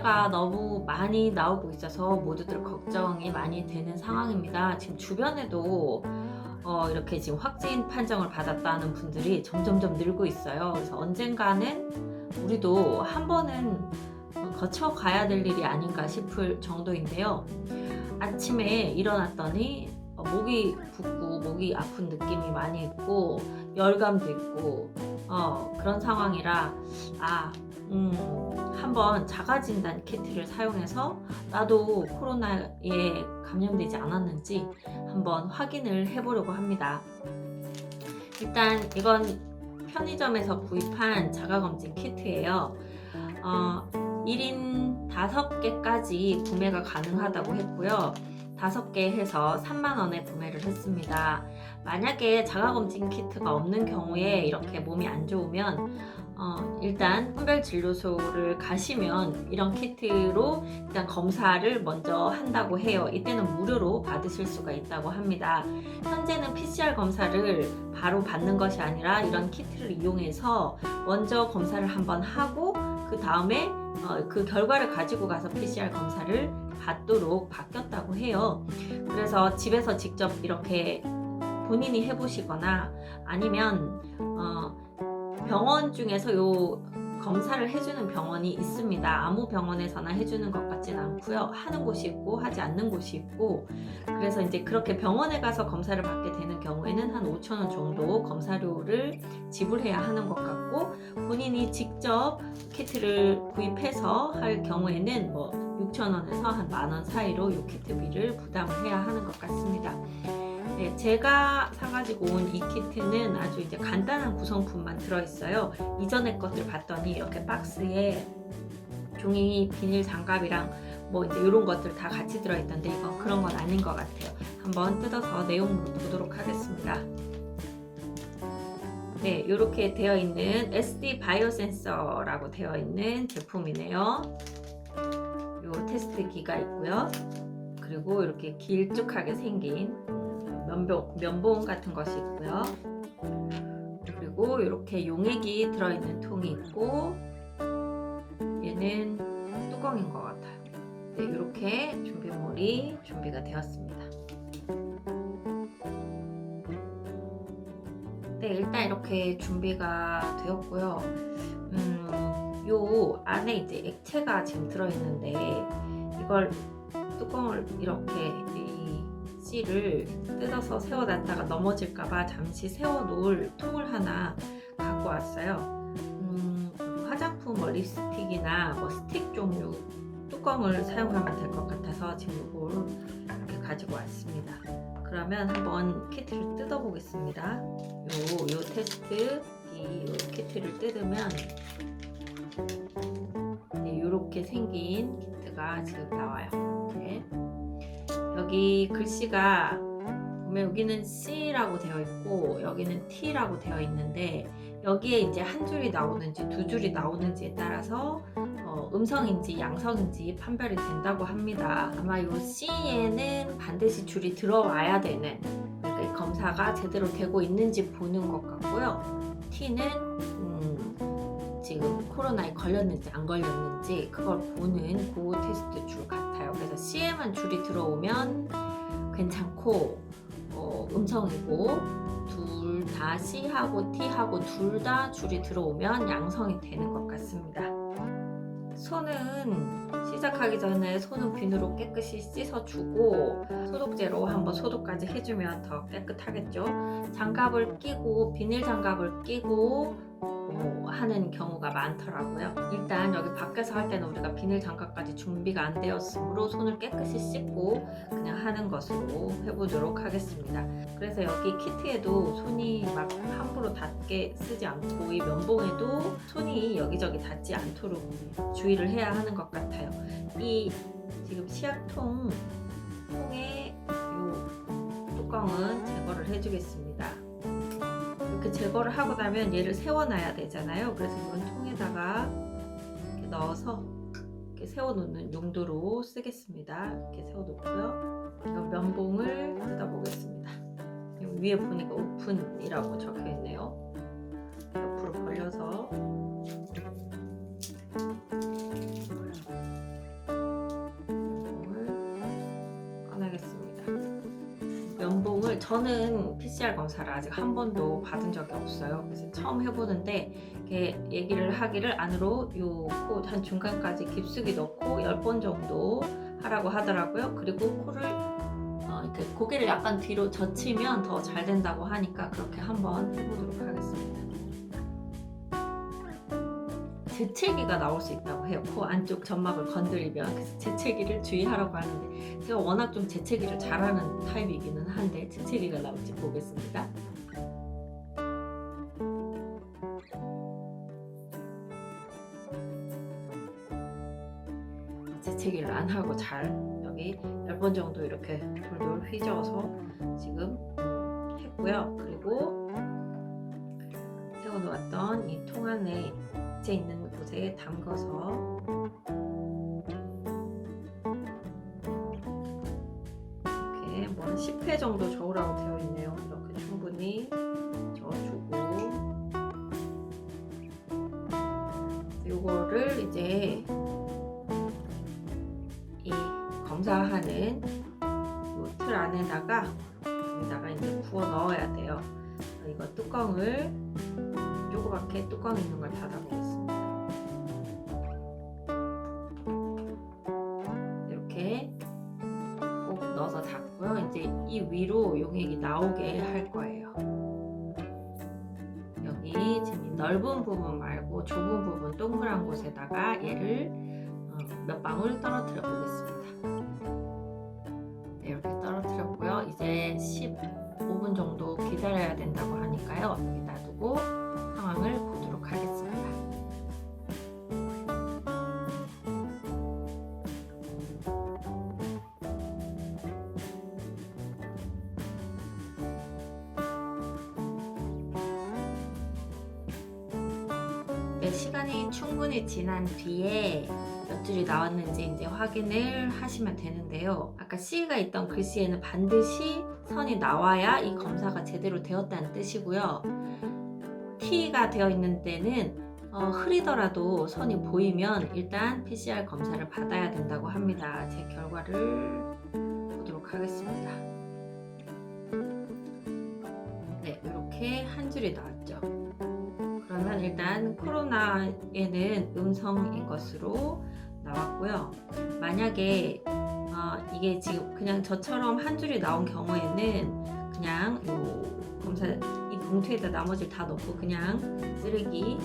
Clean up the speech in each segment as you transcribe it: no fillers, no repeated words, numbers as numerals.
확진자가 너무 많이 나오고 있어서 모두들 걱정이 많이 되는 상황입니다. 지금 주변에도 이렇게 지금 확진 판정을 받았다는 분들이 점점점 늘고 있어요. 그래서 언젠가는 우리도 한 번은 거쳐가야 될 일이 아닌가 싶을 정도인데요. 아침에 일어났더니 목이 붓고 목이 아픈 느낌이 많이 있고 열감도 있고 그런 상황이라 한번 자가진단 키트를 사용해서 나도 코로나에 감염되지 않았는지 한번 확인을 해보려고 합니다. 일단 이건 편의점에서 구입한 자가검진 키트예요. 1인 5개까지 구매가 가능하다고 했고요. 5개 해서 3만원에 구매를 했습니다. 만약에 자가검진 키트가 없는 경우에 이렇게 몸이 안 좋으면 일단 선별진료소를 가시면 이런 키트로 일단 검사를 먼저 한다고 해요. 이때는 무료로 받으실 수가 있다고 합니다. 현재는 PCR 검사를 바로 받는 것이 아니라 이런 키트를 이용해서 먼저 검사를 한번 하고 그 다음에 그 결과를 가지고 가서 PCR 검사를 받도록 바뀌었다고 해요. 그래서 집에서 직접 이렇게 본인이 해보시거나 아니면 병원 중에서 요 검사를 해주는 병원이 있습니다. 아무 병원에서나 해주는 것 같진 않고요. 하는 곳이 있고 하지 않는 곳이 있고, 그래서 이제 그렇게 병원에 가서 검사를 받게 되는 경우에는 한 5,000원 정도 검사료를 지불해야 하는 것 같고, 본인이 직접 키트를 구입해서 할 경우에는 뭐 6,000원에서 한 10,000원 사이로 이 키트비를 부담을 해야 하는 것 같습니다. 네, 제가 사가지고 온 이 키트는 아주 이제 간단한 구성품만 들어있어요. 이전에 것들 봤더니 이렇게 박스에 종이 비닐 장갑이랑 뭐 이제 이런 것들 다 같이 들어있던데 이건 그런 건 아닌 것 같아요. 한번 뜯어서 내용물을 보도록 하겠습니다. 네, 이렇게 되어 있는 SD 바이오센서라고 되어 있는 제품이네요. 요 테스트기가 있고요. 그리고 이렇게 길쭉하게 생긴 면봉 같은 것이 있고요. 그리고 이렇게 용액이 들어있는 통이 있고, 얘는 뚜껑인 것 같아요. 네, 이렇게 준비물이 준비가 되었습니다. 네, 일단 이렇게 준비가 되었고요. 요 안에 이제 액체가 지금 들어있는데 이걸 뚜껑을 이렇게 를 뜯어서 세워놨다가 넘어질까봐 잠시 세워놓을 통을 하나 갖고 왔어요. 화장품 뭐 립스틱이나 뭐 스틱 종류 뚜껑을 사용하면 될 것 같아서 지금 이걸 이렇게 가지고 왔습니다. 그러면 한번 키트를 뜯어 보겠습니다. 요 테스트 이 키트를 뜯으면 네, 이렇게 생긴 키트가 지금 나와요. 이렇게. 여기 글씨가 보면 여기는 C라고 되어 있고 여기는 T라고 되어 있는데 여기에 이제 한 줄이 나오는지 두 줄이 나오는지에 따라서 음성인지 양성인지 판별이 된다고 합니다. 아마 이 C에는 반드시 줄이 들어와야 되는, 그러니까 이 검사가 제대로 되고 있는지 보는 것 같고요. T는 지금 코로나에 걸렸는지 안 걸렸는지 그걸 보는 그 테스트 줄 같아요. 그래서 C에만 줄이 들어오면 괜찮고 음성이고, 둘 다 C하고 T하고 둘 다 줄이 들어오면 양성이 되는 것 같습니다. 손은 시작하기 전에 손은 비누로 깨끗이 씻어주고 소독제로 한번 소독까지 해주면 더 깨끗하겠죠. 장갑을 끼고 비닐 장갑을 끼고 하는 경우가 많더라고요. 일단 여기 밖에서 할 때는 우리가 비닐 장갑까지 준비가 안 되었으므로 손을 깨끗이 씻고 그냥 하는 것으로 해보도록 하겠습니다. 그래서 여기 키트에도 손이 막 함부로 닿게 쓰지 않고 이 면봉에도 손이 여기저기 닿지 않도록 주의를 해야 하는 것 같아요. 이 지금 시약통의 이 뚜껑은 제거를 해주겠습니다. 이렇게 제거를 하고 나면 얘를 세워놔야 되잖아요. 그래서 이건 통에다가 이렇게 넣어서 이렇게 세워놓는 용도로 쓰겠습니다. 이렇게 세워놓고요. 이 면봉을 뜯어보겠습니다. 위에 보니까 오픈이라고 적혀있네요. 옆으로 벌려서 저는 PCR 검사를 아직 한 번도 받은 적이 없어요. 그래서 처음 해보는데 이렇게 얘기를 하기를 안으로 요 코 한 중간까지 깊숙이 넣고 10번 정도 하라고 하더라고요. 그리고 코를 이렇게 고개를 약간 뒤로 젖히면 더 잘 된다고 하니까 그렇게 한번 해보도록 하겠습니다. 재채기가 나올 수 있다고 해요. 코 안쪽 점막을 건드리면. 그래서 재채기를 주의하라고 하는데 제가 워낙 좀 재채기를 잘하는 타입이기는 한데 재채기가 나올지 보겠습니다. 재채기를 안 하고 잘 여기 10번 정도 이렇게 돌돌 휘저어서 지금 했고요. 그리고 세워놓았던 이 통 안에 액체 있는 곳에 담가서 이렇게 뭐 한 10회 정도 저으라고 되어 있네요. 이렇게 충분히 저어주고 이거를 이제 이 검사하는 이 틀 안에다가 여기다가 이제 부어 넣어야 돼요. 이거 뚜껑을 조그맣게 뚜껑 있는 걸 닫아보겠습니다. 이렇게 꼭 넣어서 닫고요. 이제 이 위로 용액이 나오게 할 거예요. 여기 지금 이 넓은 부분 말고 좁은 부분 동그란 곳에다가 얘를 몇 방울 떨어뜨려 보겠습니다. 네, 이렇게 떨어뜨렸고요. 이제 15분 정도 기다려야 된다고 하니까요. 여기 놔두고 상황을 보도록 하겠습니다. 네, 시간이 충분히 지난 뒤에 몇 줄이 나왔는지 이제 확인을 하시면 되는데요. 아까 C가 있던 글씨에는 반드시 선이 나와야 이 검사가 제대로 되었다는 뜻이고요. T가 되어 있는 데는 흐리더라도 선이 보이면 일단 PCR 검사를 받아야 된다고 합니다. 제 결과를 보도록 하겠습니다. 네, 이렇게 한 줄이 나왔죠. 그러면 일단 코로나에는 음성인 것으로 나왔고요. 만약에 이게 지금 그냥 저처럼 한 줄이 나온 경우에는 그냥 요 검사 이 봉투에다 나머지를 다 넣고 그냥 쓰레기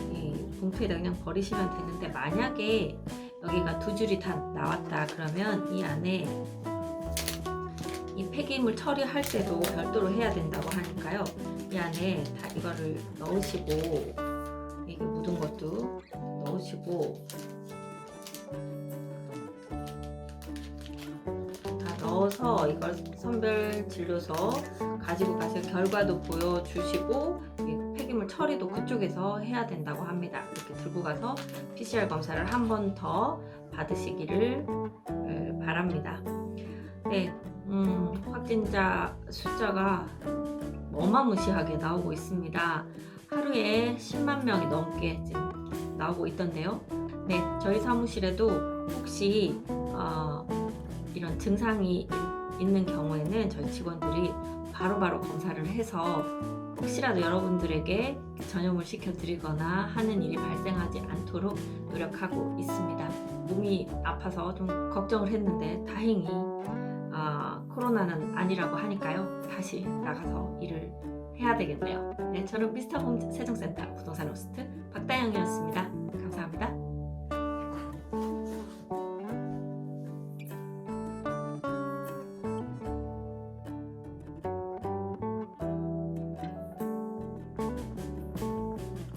봉투에다 그냥 버리시면 되는데, 만약에 여기가 두 줄이 다 나왔다 그러면 이 안에 이 폐기물 처리할 때도 별도로 해야 된다고 하니까요. 이 안에 다 이거를 넣으시고, 이게 묻은 것도 넣으시고 다 넣어서 이걸 선별 진료소 가지고 가서 결과도 보여주시고 폐기물 처리도 그쪽에서 해야 된다고 합니다. 이렇게 들고 가서 PCR 검사를 한 번 더 받으시기를 바랍니다. 네, 확진자 숫자가 어마무시하게 나오고 있습니다. 하루에 10만 명이 넘게 지금 나오고 있던데요. 네, 저희 사무실에도 혹시 이런 증상이 있는 경우에는 저희 직원들이 바로바로 검사를 해서 혹시라도 여러분들에게 전염을 시켜드리거나 하는 일이 발생하지 않도록 노력하고 있습니다. 몸이 아파서 좀 걱정을 했는데 다행히 코로나는 아니라고 하니까요. 다시 나가서 일을 해야 되겠네요. 네, 저는 미스터홈 세종센터 부동산 호스트 박다영이었습니다. 감사합니다.